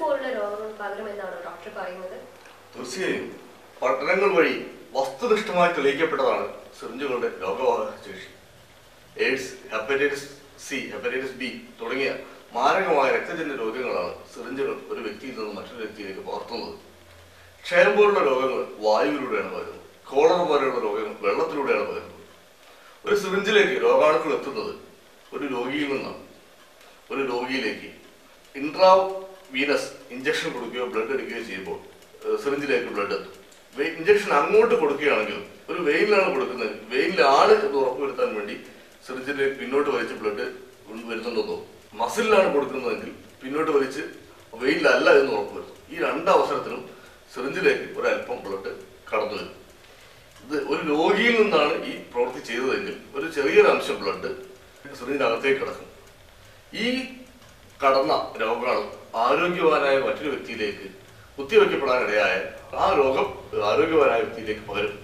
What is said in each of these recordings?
പോലുള്ള രോഗങ്ങൾ പകരുമെന്നാണ് ഡോക്ടർ പറയുന്നത്? തീർച്ചയായും പഠനങ്ങൾ വഴി വസ്തുനിഷ്ഠമായി തെളിയിക്കപ്പെട്ടതാണ് സിറിഞ്ചുകളുടെ രോഗവാഹക ശേഷി. AIDS, hepatitis C, hepatitis B തുടങ്ങിയ മാരകമായ രക്തജന്യ രോഗങ്ങളാണ് സിറിഞ്ചുകൾ ഒരു വ്യക്തിയിൽ നിന്ന് മറ്റൊരു വ്യക്തിയിലേക്ക് പകർത്തുന്നത്. ക്ഷയം പോലുള്ള രോഗങ്ങൾ വായുവിലൂടെയാണ് പകരുന്നത്. കോളറ പോലെയുള്ള രോഗങ്ങൾ വെള്ളത്തിലൂടെയാണ് പകരുന്നത്. ഒരു സിറിഞ്ചിലേക്ക് രോഗാണുക്കൾ എത്തുന്നത് ഒരു രോഗിയിൽ നിന്നാണ്. ഒരു രോഗിയിലേക്ക് ഇൻട്രാവീനസ് ഇഞ്ചക്ഷൻ കൊടുക്കുകയോ ബ്ലഡ് എടുക്കുകയോ ചെയ്യുമ്പോൾ സിറിഞ്ചിലേക്ക് ബ്ലഡ് എത്തും. ഇഞ്ചക്ഷൻ അങ്ങോട്ട് കൊടുക്കുകയാണെങ്കിൽ ഒരു വെയിനിലാണ് കൊടുക്കുന്നത്, വെയിനിലാണ് എന്ന് ഉറപ്പുവരുത്താൻ വേണ്ടി സിറിഞ്ചിലേക്ക് പിന്നോട്ട് വലിച്ച് ബ്ലഡ് വരുന്നുണ്ടെന്നോ, മസിലിലാണ് കൊടുക്കുന്നതെങ്കിൽ പിന്നോട്ട് വലിച്ച് വെയിനിലല്ല എന്ന് ഉറപ്പുവരുത്തും. ഈ രണ്ടവസരത്തിലും സിറിഞ്ചിലേക്ക് ഒരല്പം ബ്ലഡ് കടന്നു വരും. ഇത് ഒരു രോഗിയിൽ നിന്നാണ് ഈ പ്രവൃത്തി ചെയ്തതെങ്കിൽ ഒരു ചെറിയൊരു അംശം ബ്ലഡ് സിറിഞ്ചിനകത്തേക്ക് കിടക്കും. ഈ കടന്ന രോഗാണു ആരോഗ്യവാനായ മറ്റൊരു വ്യക്തിയിലേക്ക് കുത്തിവെക്കപ്പെടാനിടയായ ആ രോഗം ആരോഗ്യവാനായ വ്യക്തിയിലേക്ക് പകരും.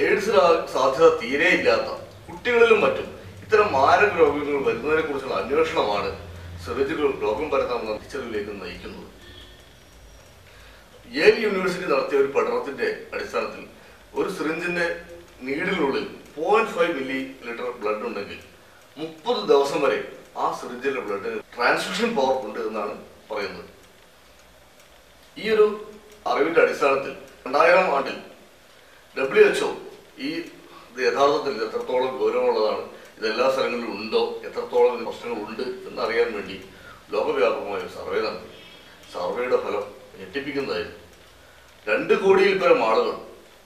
എയ്ഡ്സ് സാധ്യത തീരെയില്ലാത്ത കുട്ടികളിലും മറ്റും ഇത്തരം മാരക രോഗങ്ങൾ വരുന്നതിനെ കുറിച്ചുള്ള അന്വേഷണമാണ് സിറിഞ്ചുകൾ രോഗം പരത്താമെന്ന തിരിച്ചറിവിലേക്ക് നയിക്കുന്നത്. യേൽ യൂണിവേഴ്സിറ്റി നടത്തിയ ഒരു പഠനത്തിന്റെ അടിസ്ഥാനത്തിൽ ഒരു സിറിഞ്ചിന്റെ നീഡിനുള്ളിൽ 0.5 മില്ലി ലിറ്റർ ബ്ലഡ് ഉണ്ടെങ്കിൽ 30 ദിവസം വരെ ആ സിറിഞ്ചിന്റെ ബ്ലഡിന് ട്രാൻസ്ഫ്യൂഷൻ പവർ ഉണ്ട് എന്നാണ് പറയുന്നത്. ഈ ഒരു അറിവിന്റെ അടിസ്ഥാനത്തിൽ 2000 ആണ്ടിൽ WHO ഈ യഥാർത്ഥത്തിൽ എത്രത്തോളം ഗൗരവമുള്ളതാണ്, ഇതെല്ലാ സ്ഥലങ്ങളിലും ഉണ്ടോ, എത്രത്തോളം പ്രശ്നങ്ങൾ ഉണ്ട് എന്നറിയാൻ വേണ്ടി ലോകവ്യാപകമായ ഒരു സർവേ നടത്തി. സർവേയുടെ ഫലം ഞെട്ടിപ്പിക്കുന്നതായിരുന്നു. 2 കോടിയിൽ പരം ആളുകൾ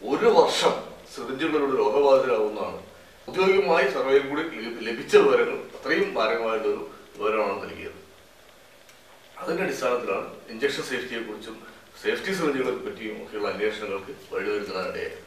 ഒരു വർഷം സിറിഞ്ചുകളിലൂടെ രോഗബാധിതരാകുന്നതാണ് ഔദ്യോഗികമായി സർവേയിൽ കൂടി ലഭിച്ച വിവരങ്ങൾ. അത്രയും മാരകമായിട്ടൊരു വിവരമാണ് നൽകിയത്. അതിന്റെ അടിസ്ഥാനത്തിലാണ് ഇഞ്ചക്ഷൻ സേഫ്റ്റിയെ കുറിച്ചും സേഫ്റ്റി സിറിഞ്ചുകളെ പറ്റിയും ഒക്കെയുള്ള അന്വേഷണങ്ങൾക്ക് വഴിവരുത്താനിടയായത്.